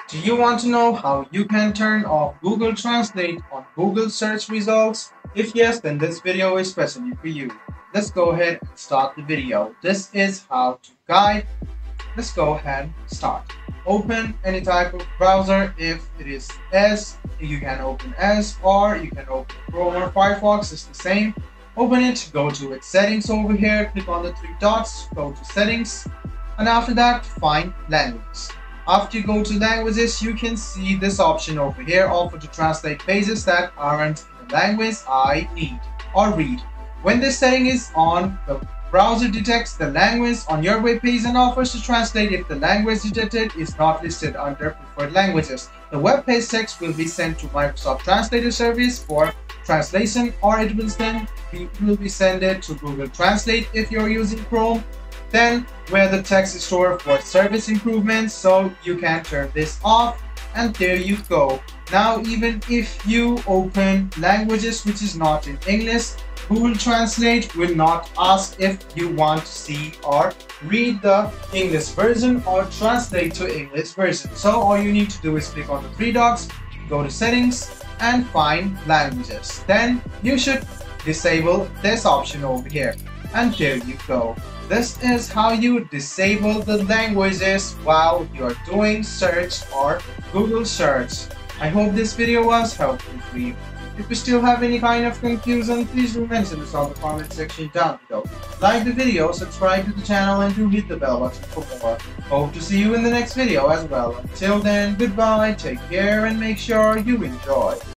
Do you want to know how you can turn off Google Translate on Google search results? If yes, then this video is especially for you. Let's go ahead and start the video. This is how to guide. Let's go ahead and start. Open any type of browser. If it is S, you can open S, or you can open Chrome or Firefox. It's the same. Open it, go to its settings over here, click on the three dots, go to settings, and after that find languages. After you go to languages, you can see this option over here, offer to translate pages that aren't in the language I need or read. When this setting is on, the browser detects the language on your web page and offers to translate if the language detected is not listed under preferred languages. The web page text will be sent to Microsoft Translator Service for translation, or it will be sent to Google Translate if you're using Chrome. Then where the text is stored for service improvements, so you can turn this off, and there you go. Now even if you open languages which is not in English, Google Translate will not ask if you want to see or read the English version or translate to English version. So all you need to do is click on the three dots, go to settings and find languages. Then you should disable this option over here, and there you go. This is how you disable the languages while you're doing search or Google search. I hope this video was helpful for you. If you still have any kind of confusion, please do mention this on the comment section down below. Like the video, subscribe to the channel, and do hit the bell button for more. Hope to see you in the next video as well. Until then, goodbye, take care, and make sure you enjoy.